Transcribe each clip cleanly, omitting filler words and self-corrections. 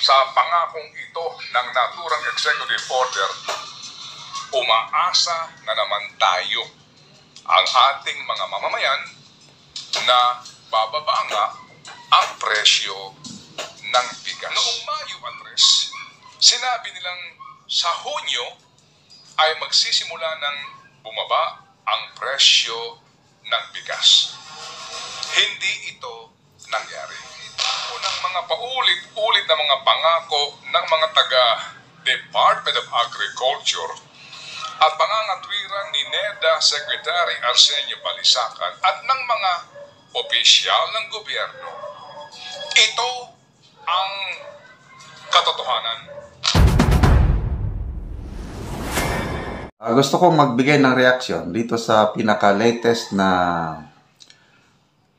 Sa pangakong ito ng naturang executive order, umaasa na naman tayo ang ating mga mamamayan na bababa nga ang presyo ng bigas. Noong Mayo, Andres, sinabi nilang sa Hunyo ay magsisimula ng bumaba ang presyo ng bigas. Hindi ito nangyari. Ito ng mga paulit-ulit na mga pangako ng mga taga-Department of Agriculture at pangangatwiran ni NEDA Secretary Arsenio Balisacan at ng mga opisyal ng gobyerno. Ito ang katotohanan. Gusto kong magbigay ng reaksyon dito sa pinaka-latest na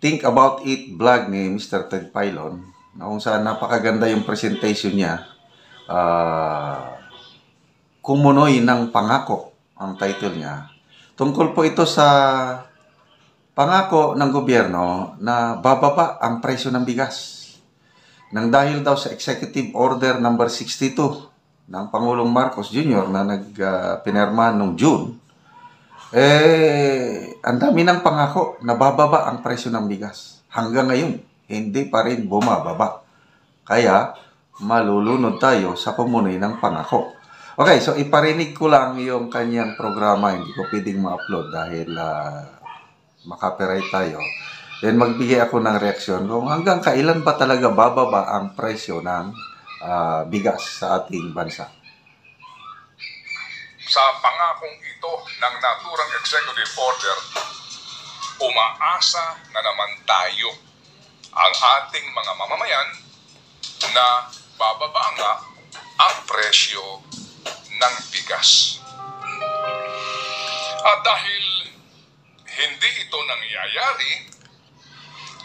Think About It vlog ni Mr. Ted Filon, na kung saan napakaganda yung presentation niya. Kumunoy ng pangako ang title niya. Tungkol po ito sa pangako ng gobyerno na bababa ang presyo ng bigas. Nang dahil daw sa Executive Order number 62 ng Pangulong Marcos Jr. na pinirmahan noong June, ang dami ng pangako na bababa ang presyo ng bigas. Hanggang ngayon, hindi pa rin bumababa. Kaya, malulunod tayo sa kumunoy ng pangako. Okay, so iparinig ko lang yung kanyang programa. Hindi ko pwedeng ma-upload dahil makapiright tayo. Then magbigay ako ng reaksyon kung hanggang kailan ba talaga bababa ang presyo ng bigas sa ating bansa. Sa pangakong ito ng naturang executive order, umaasa na naman tayo ang ating mga mamamayan na bababa nga ang presyo ng bigas. At dahil hindi ito nangyayari,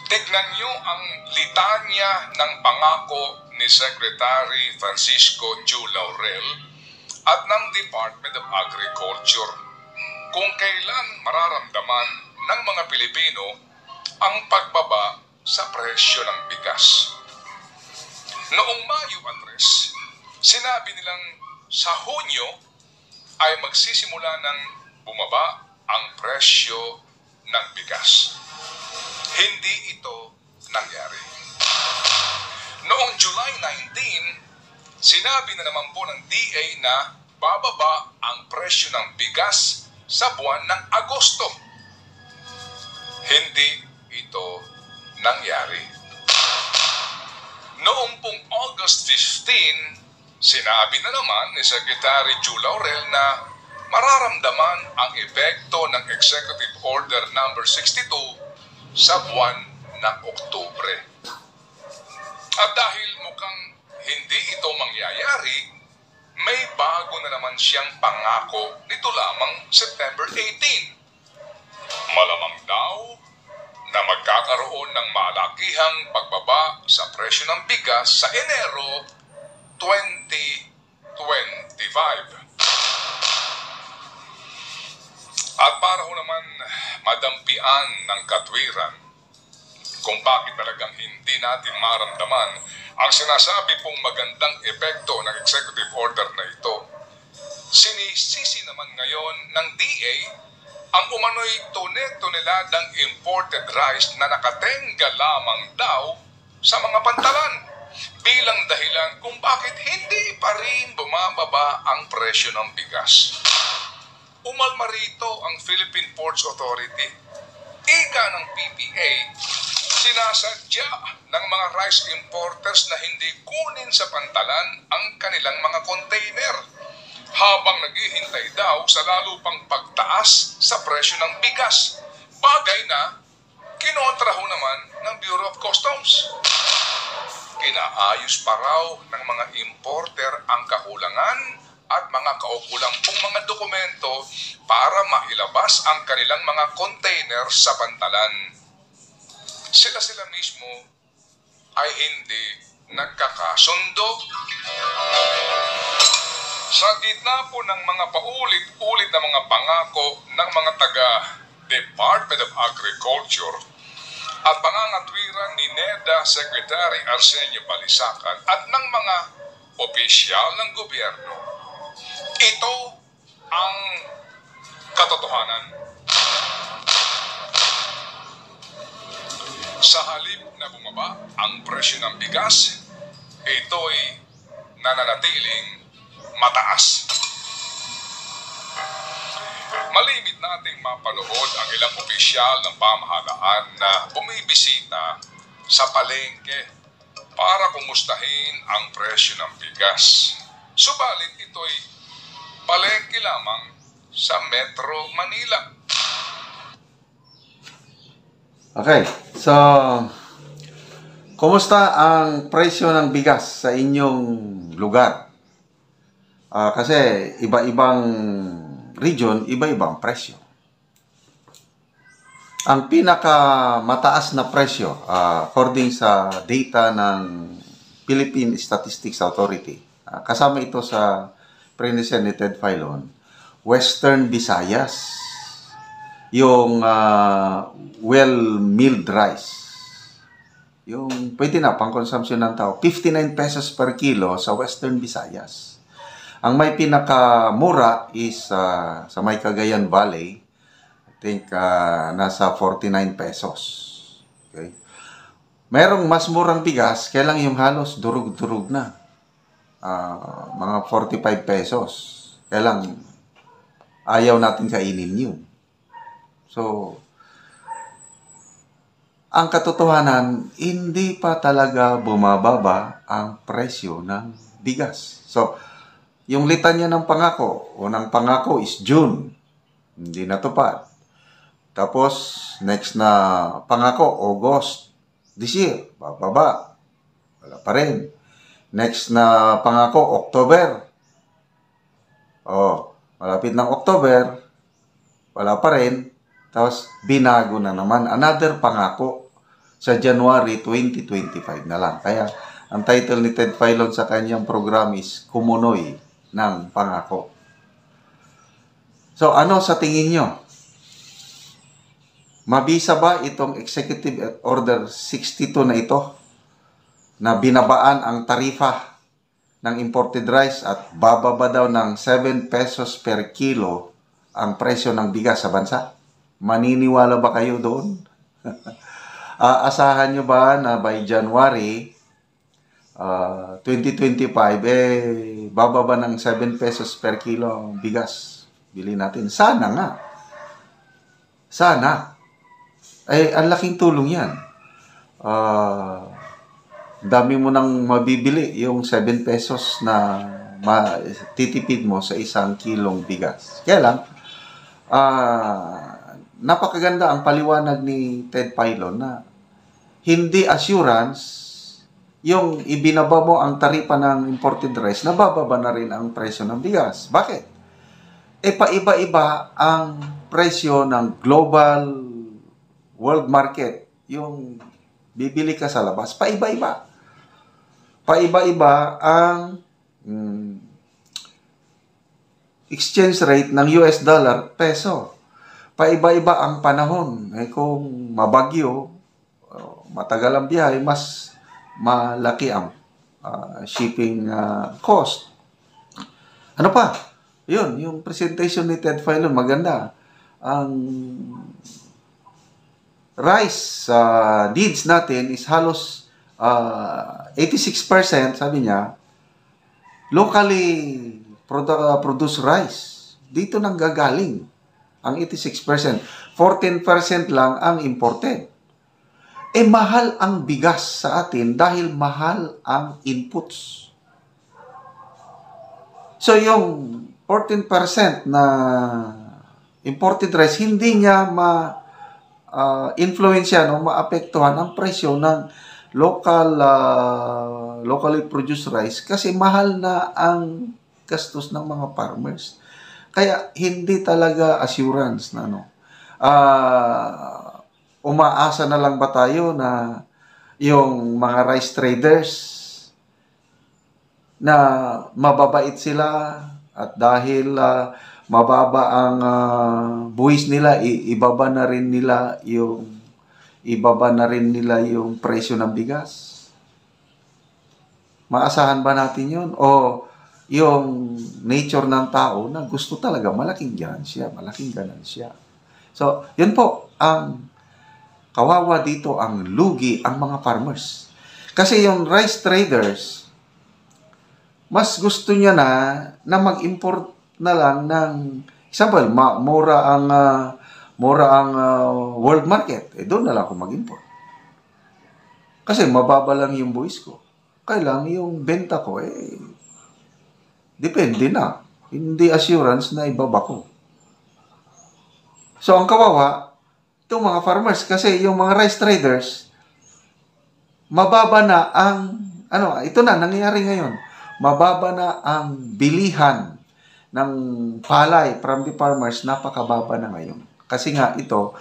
tignan nyo ang litanya ng pangako ni Secretary Francisco Chu Laurel at ng Department of Agriculture kung kailan mararamdaman ng mga Pilipino ang pagbaba sa presyo ng bigas. Noong Mayo, Andres, sinabi nilang sa Hunyo ay magsisimula ng bumaba ang presyo ng bigas. Hindi ito nangyari. Noong July 19, sinabi na naman po ng DA na bababa ang presyo ng bigas sa buwan ng Agosto. Hindi ito nangyari. Noong pong August 15, sinabi na naman ni Secretary Chu Laurel na mararamdaman ang epekto ng Executive Order number 62 sa buwan ng Oktubre. At dahil mukhang hindi ito mangyayari, may bago na naman siyang pangako nito lamang September 18. Malamang daw na magkakaroon ng malakihang pagbaba sa presyo ng bigas sa Enero 2025. At para ho naman madampian ng katwiran kung bakit talagang hindi natin maramdaman ang sinasabi pong magandang epekto ng executive order na ito, sinisisi naman ngayon ng DA ang umano'y tone-toneladang imported rice na nakatenga lamang daw sa mga pantalan bilang dahilan kung bakit hindi pa rin bumababa ang presyo ng bigas. Umalma rito ang Philippine Ports Authority. Ika ng PPA, sinasadya ng mga rice importers na hindi kunin sa pantalan ang kanilang mga container habang naghihintay daw sa lalo pang pagtaas sa presyo ng bigas. Bagay na kinontra ho naman ng Bureau of Customs. Kinaayos pa raw ng mga importer ang kakulangan at mga kaukulang pong mga dokumento para mailabas ang kanilang mga container sa pantalan. Sila mismo ay hindi nagkakasundo. Sa gitna po ng mga paulit-ulit na mga pangako ng mga taga-Department of Agriculture at pangangatwiran ni NEDA Secretary Arsenio Balisacan at ng mga opisyal ng gobyerno. Ito ang katotohanan. Sa halip na bumaba ang presyo ng bigas, ito'y nananatiling mataas. Malimit nating mapanood ang ilang opisyal ng pamahalaan na bumibisita sa palengke para kumustahin ang presyo ng bigas. Subalit ito'y palengke lamang sa Metro Manila. Okay, so kumusta ang presyo ng bigas sa inyong lugar? Kasi iba-ibang region, iba-ibang presyo. Ang pinakamataas na presyo, according sa data ng Philippine Statistics Authority, kasama ito sa pre-nisyan ni Ted Filon, Western Visayas, yung well-milled rice, yung pwede na pang consumption ng tao, 59 pesos per kilo sa Western Visayas. Ang may pinakamura is sa may Cagayan Valley, I think nasa 49 pesos. Okay? Merong mas murang bigas, kaya lang yung halos durug-durug na. Mga 45 pesos. Kaya lang ayaw natin kainin yun. So, ang katotohanan, hindi pa talaga bumababa ang presyo ng bigas. So, yung litanya ng pangako, unang pangako is June, hindi natupad. Tapos, next na pangako, August, this year, bababa, wala pa rin. Next na pangako, October. Malapit ng October, wala pa rin. Tapos, binago na naman. Another pangako sa January 2025 na lang. Kaya, ang title ni Ted Filon sa kanyang program is Kumunoy ng Pangako. So, ano sa tingin nyo? Mabisa ba itong Executive Order 62 na ito na binabaan ang tarifa ng imported rice at bababa daw ng 7 pesos per kilo ang presyo ng bigas sa bansa? Maniniwala ba kayo doon? Asahan nyo ba na by January 2025, bababa ng 7 pesos per kilo ang bigas? Bili natin. Sana nga. Sana. Ang laking tulong yan. Dami mo nang mabibili yung 7 pesos na titipid mo sa isang kilong bigas. Kaya lang, napakaganda ang paliwanag ni Ted Filon na hindi assurance yung ibinaba mo ang taripa ng imported rice, nabababa na rin ang presyo ng bigas. Bakit? Paiba-iba ang presyo ng global world market. Yung bibili ka sa labas, paiba-iba. Paiba-iba ang exchange rate ng US dollar, peso. Paiba-iba ang panahon. Kung mabagyo, matagal ang biyahe, mas malaki ang shipping cost. Ano pa? Yun, yung presentation ni Ted Filon, maganda. Ang rice needs natin is halos 86%, sabi niya, locally produced rice. Dito nang gagaling ang 86%. 14% lang ang imported. Mahal ang bigas sa atin dahil mahal ang inputs. So, yung 14% na imported rice, hindi niya ma-influensya o maapektuhan ang presyo ng locally produced rice kasi mahal na ang gastos ng mga farmers. Kaya, hindi talaga assurance na umaasa na lang ba tayo na yung mga rice traders na mababait sila at dahil mababa ang buwis nila, ibaba na rin nila yung ibaba na rin nila yung presyo ng bigas? Maasahan ba natin yun? O yung nature ng tao na gusto talaga malaking ganansya, malaking ganansya. So, yun po, ang kawawa dito, ang lugi ang mga farmers. Kasi yung rice traders, mas gusto niya na mag-import na lang ng, example, mura ang world market. Doon na lang ako mag-import. Kasi mababa lang yung buwis ko. Kailang yung benta ko, depende na. Hindi assurance na ibaba ko. So, ang kawawa, itong mga farmers, kasi yung mga rice traders, mababa na ang, ito na, nangyayari ngayon, mababa na ang bilihan ng palay from the farmers, napakababa na ngayon. Kasi nga ito,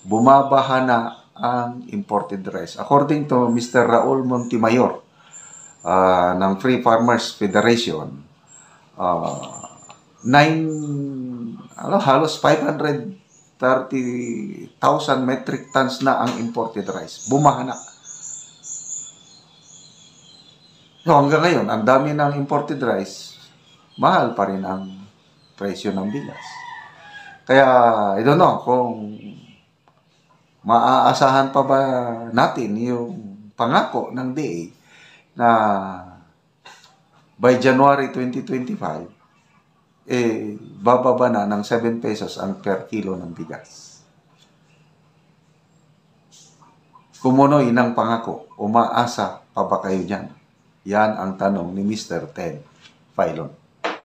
bumabaha na ang imported rice. According to Mr. Raul Montemayor, ng Free Farmers Federation, halos 530,000 metric tons na ang imported rice. Bumaha na. So hanggang ngayon, ang dami ng imported rice, mahal pa rin ang presyo ng bigas. Kaya, I don't know kung maaasahan pa ba natin yung pangako ng DA na by January 2025, bababa na ng 7 pesos ang per kilo ng bigas. Kumunoy ng pangako, umaasa pa ba kayo dyan? Yan ang tanong ni Mr. Ted Filon.